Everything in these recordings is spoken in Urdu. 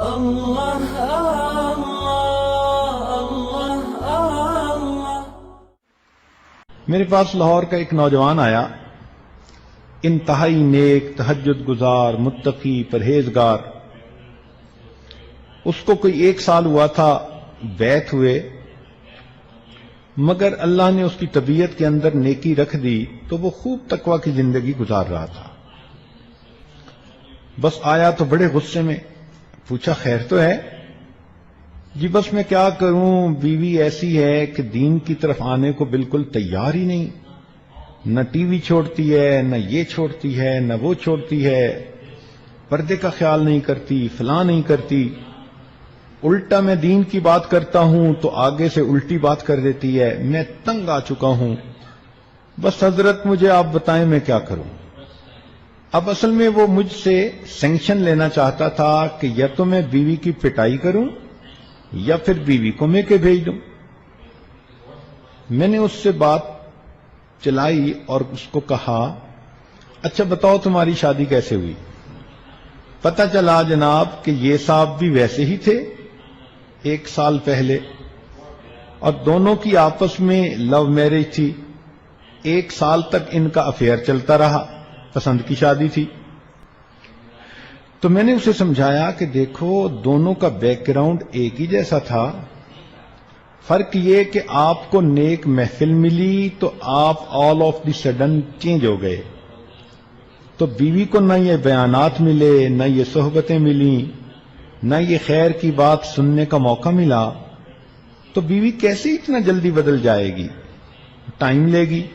اللہ اللہ اللہ اللہ۔ میرے پاس لاہور کا ایک نوجوان آیا، انتہائی نیک، تہجد گزار، متقی، پرہیزگار۔ اس کو کوئی 1 سال ہوا تھا بیعت ہوئے، مگر اللہ نے اس کی طبیعت کے اندر نیکی رکھ دی تو وہ خوب تقوی کی زندگی گزار رہا تھا۔ بس آیا تو بڑے غصے میں، پوچھا خیر تو ہے؟ جی بس میں کیا کروں، بیوی ایسی ہے کہ دین کی طرف آنے کو بالکل تیار ہی نہیں، نہ ٹی وی چھوڑتی ہے، نہ یہ چھوڑتی ہے، نہ وہ چھوڑتی ہے، پردے کا خیال نہیں کرتی، فلاں نہیں کرتی، الٹا میں دین کی بات کرتا ہوں تو آگے سے الٹی بات کر دیتی ہے، میں تنگ آ چکا ہوں، بس حضرت مجھے آپ بتائیں میں کیا کروں۔ اب اصل میں وہ مجھ سے سینکشن لینا چاہتا تھا کہ یا تو میں بیوی کی پٹائی کروں یا پھر بیوی کو میں کے بھیج دوں۔ میں نے اس سے بات چلائی اور اس کو کہا اچھا بتاؤ تمہاری شادی کیسے ہوئی؟ پتہ چلا جناب کہ یہ صاحب بھی ویسے ہی تھے 1 سال پہلے، اور دونوں کی آپس میں لو میرج تھی، 1 سال تک ان کا افیئر چلتا رہا، پسند کی شادی تھی۔ تو میں نے اسے سمجھایا کہ دیکھو دونوں کا بیک گراؤنڈ ایک ہی جیسا تھا، فرق یہ کہ آپ کو نیک محفل ملی تو آپ all of the sudden change ہو گئے، تو بیوی کو نہ یہ بیانات ملے، نہ یہ صحبتیں ملیں، نہ یہ خیر کی بات سننے کا موقع ملا، تو بیوی کیسے اتنا جلدی بدل جائے گی؟ ٹائم لے گی،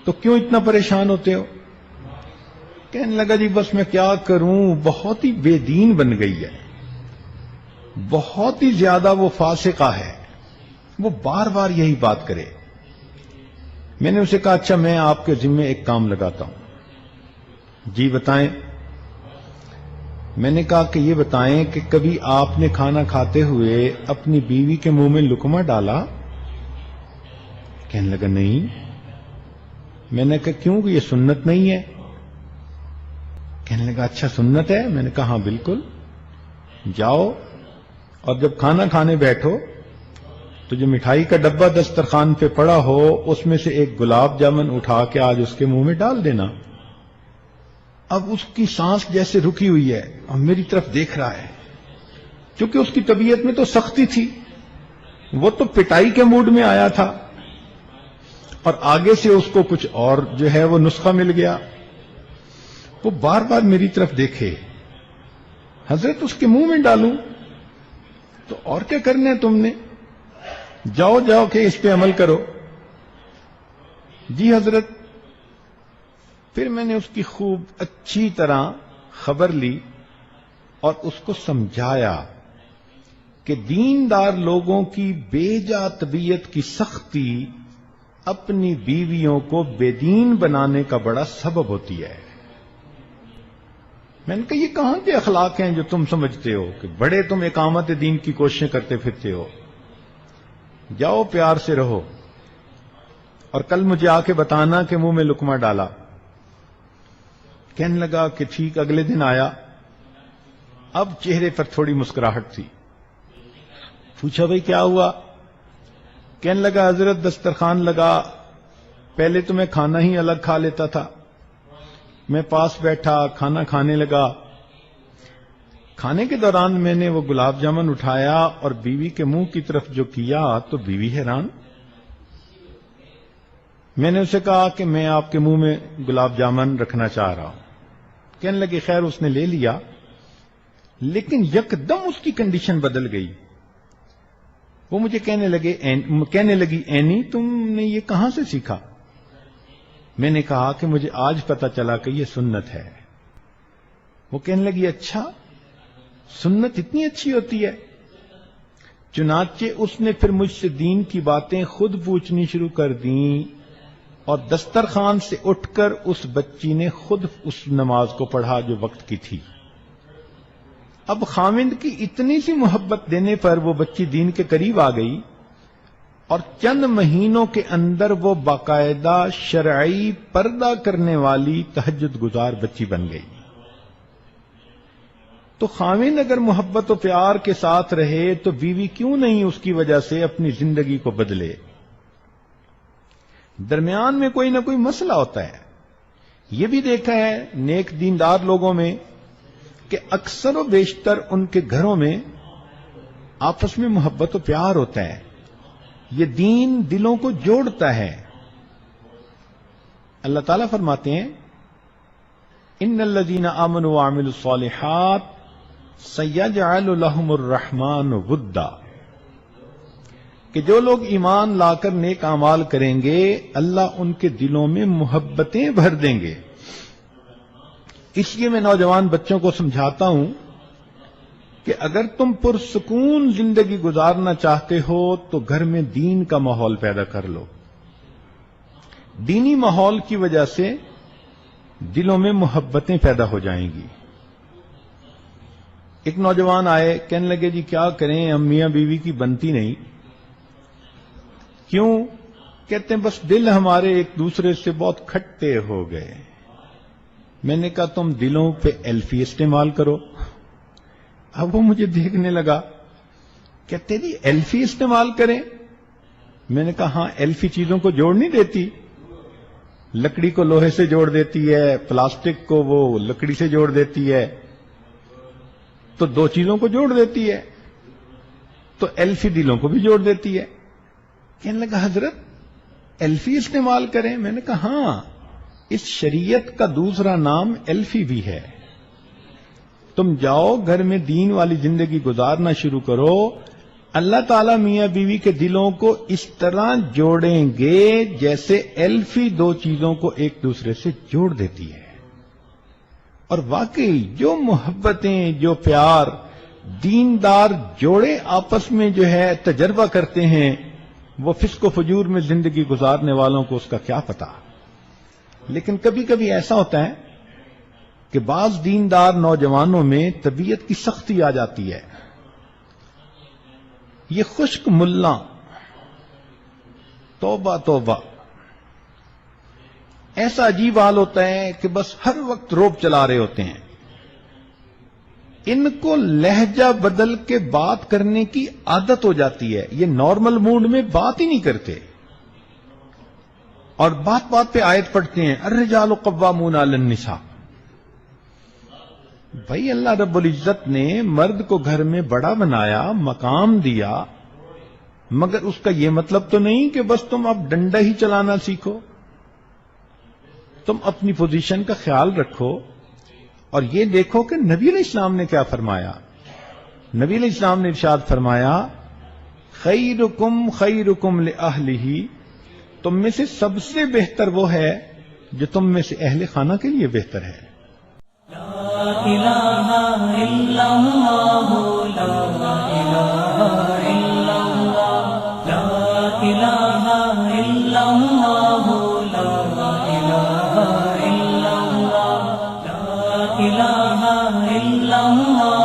تو کیوں اتنا پریشان ہوتے ہو؟ کہنے لگا جی بس میں کیا کروں، بہت ہی بے دین بن گئی ہے، بہت ہی زیادہ وہ فاسقہ ہے، وہ بار بار یہی بات کرے۔ میں نے اسے کہا اچھا میں آپ کے ذمے ایک کام لگاتا ہوں۔ جی بتائیں۔ میں نے کہا کہ یہ بتائیں کہ کبھی آپ نے کھانا کھاتے ہوئے اپنی بیوی کے منہ میں لقمہ ڈالا؟ کہنے لگا نہیں۔ میں نے کہا کیوں، یہ سنت نہیں ہے؟ کہنے لگا اچھا سنت ہے؟ میں نے کہا ہاں بالکل۔ جاؤ اور جب کھانا کھانے بیٹھو تو جو مٹھائی کا ڈبہ دسترخوان پہ پڑا ہو اس میں سے ایک گلاب جامن اٹھا کے آج اس کے منہ میں ڈال دینا۔ اب اس کی سانس جیسے رکی ہوئی ہے اور میری طرف دیکھ رہا ہے، کیونکہ اس کی طبیعت میں تو سختی تھی، وہ تو پٹائی کے موڈ میں آیا تھا، اور آگے سے اس کو کچھ اور جو ہے وہ نسخہ مل گیا۔ وہ بار بار میری طرف دیکھے، حضرت اس کے منہ میں ڈالوں تو اور کیا کرنا ہے تم نے؟ جاؤ جاؤ کہ اس پہ عمل کرو۔ جی حضرت۔ پھر میں نے اس کی خوب اچھی طرح خبر لی اور اس کو سمجھایا کہ دیندار لوگوں کی بے جا طبیعت کی سختی اپنی بیویوں کو بے دین بنانے کا بڑا سبب ہوتی ہے۔ میں نے کہا یہ کہاں کے اخلاق ہیں جو تم سمجھتے ہو کہ بڑے تم اقامت دین کی کوششیں کرتے پھرتے ہو؟ جاؤ پیار سے رہو، اور کل مجھے آ کے بتانا کہ منہ میں لقمہ ڈالا۔ کہنے لگا کہ ٹھیک۔ اگلے دن آیا، اب چہرے پر تھوڑی مسکراہٹ تھی۔ پوچھا بھئی کیا ہوا؟ کہنے لگا حضرت دسترخوان لگا، پہلے تو میں کھانا ہی الگ کھا لیتا تھا، میں پاس بیٹھا کھانا کھانے لگا، کھانے کے دوران میں نے وہ گلاب جامن اٹھایا اور بیوی کے منہ کی طرف جو کیا تو بیوی حیران۔ میں نے اسے کہا کہ میں آپ کے منہ میں گلاب جامن رکھنا چاہ رہا ہوں۔ کہنے لگے خیر، اس نے لے لیا، لیکن یکدم اس کی کنڈیشن بدل گئی۔ وہ مجھے کہنے لگی اینی تم نے یہ کہاں سے سیکھا؟ میں نے کہا کہ مجھے آج پتہ چلا کہ یہ سنت ہے۔ وہ کہنے لگی اچھا سنت اتنی اچھی ہوتی ہے؟ چنانچہ اس نے پھر مجھ سے دین کی باتیں خود پوچھنی شروع کر دیں، اور دسترخوان سے اٹھ کر اس بچی نے خود اس نماز کو پڑھا جو وقت کی تھی۔ اب خاوند کی اتنی سی محبت دینے پر وہ بچی دین کے قریب آ گئی، اور چند مہینوں کے اندر وہ باقاعدہ شرعی پردہ کرنے والی تہجد گزار بچی بن گئی۔ تو خاوند اگر محبت و پیار کے ساتھ رہے تو بیوی کیوں نہیں اس کی وجہ سے اپنی زندگی کو بدلے؟ درمیان میں کوئی نہ کوئی مسئلہ ہوتا ہے. یہ بھی دیکھا ہے نیک دیندار لوگوں میں کہ اکثر و بیشتر ان کے گھروں میں آپس میں محبت و پیار ہوتا ہے. یہ دین دلوں کو جوڑتا ہے. اللہ تعالیٰ فرماتے ہیں ان الذین آمنوا وعملوا الصالحات سیجعل لهم الرحمن ودا، کہ جو لوگ ایمان لا کر نیک اعمال کریں گے اللہ ان کے دلوں میں محبتیں بھر دیں گے. اس لیے میں نوجوان بچوں کو سمجھاتا ہوں کہ اگر تم پرسکون زندگی گزارنا چاہتے ہو تو گھر میں دین کا ماحول پیدا کر لو. دینی ماحول کی وجہ سے دلوں میں محبتیں پیدا ہو جائیں گی. ایک نوجوان آئے، کہنے لگے جی کیا کریں، ہم میاں بیوی کی بنتی نہیں. کیوں؟ کہتے ہیں بس دل ہمارے ایک دوسرے سے بہت کھٹے ہو گئے. میں نے کہا تم دلوں پہ ایلفی استعمال کرو. اب وہ مجھے دیکھنے لگا، کہتے جی ایلفی استعمال کریں؟ میں نے کہا ہاں، ایلفی چیزوں کو جوڑ نہیں دیتی، لکڑی کو لوہے سے جوڑ دیتی ہے، پلاسٹک کو وہ لکڑی سے جوڑ دیتی ہے، تو دو چیزوں کو جوڑ دیتی ہے. تو ایلفی دلوں کو بھی جوڑ دیتی ہے. کہنے لگا حضرت ایلفی استعمال کریں؟ میں نے کہا ہاں، اس شریعت کا دوسرا نام ایلفی بھی ہے. تم جاؤ گھر میں دین والی زندگی گزارنا شروع کرو، اللہ تعالیٰ میاں بیوی کے دلوں کو اس طرح جوڑیں گے جیسے ایلفی دو چیزوں کو ایک دوسرے سے جوڑ دیتی ہے. اور واقعی جو محبتیں، جو پیار دیندار جوڑے آپس میں جو ہے تجربہ کرتے ہیں، وہ فسق و فجور میں زندگی گزارنے والوں کو اس کا کیا پتا. لیکن کبھی کبھی ایسا ہوتا ہے کہ بعض دیندار نوجوانوں میں طبیعت کی سختی آ جاتی ہے. یہ خشک ملا، توبہ توبہ، ایسا عجیب حال ہوتا ہے کہ بس ہر وقت روب چلا رہے ہوتے ہیں. ان کو لہجہ بدل کے بات کرنے کی عادت ہو جاتی ہے. یہ نارمل موڈ میں بات ہی نہیں کرتے اور بات بات پہ آیت پڑھتے ہیں الرجال قوامون علی النساء. بھائی اللہ رب العزت نے مرد کو گھر میں بڑا بنایا، مقام دیا، مگر اس کا یہ مطلب تو نہیں کہ بس تم اب ڈنڈا ہی چلانا سیکھو. تم اپنی پوزیشن کا خیال رکھو اور یہ دیکھو کہ نبی علیہ السلام نے کیا فرمایا. نبی علیہ السلام نے ارشاد فرمایا خیرکم خیرکم لأہلہ، تم میں سے سب سے بہتر وہ ہے جو تم میں سے اہل خانہ کے لیے بہتر ہے. لا الہ الا اللہ، لا الہ الا اللہ، لا الہ الا اللہ، لا الہ الا اللہ، لا الہ الا اللہ.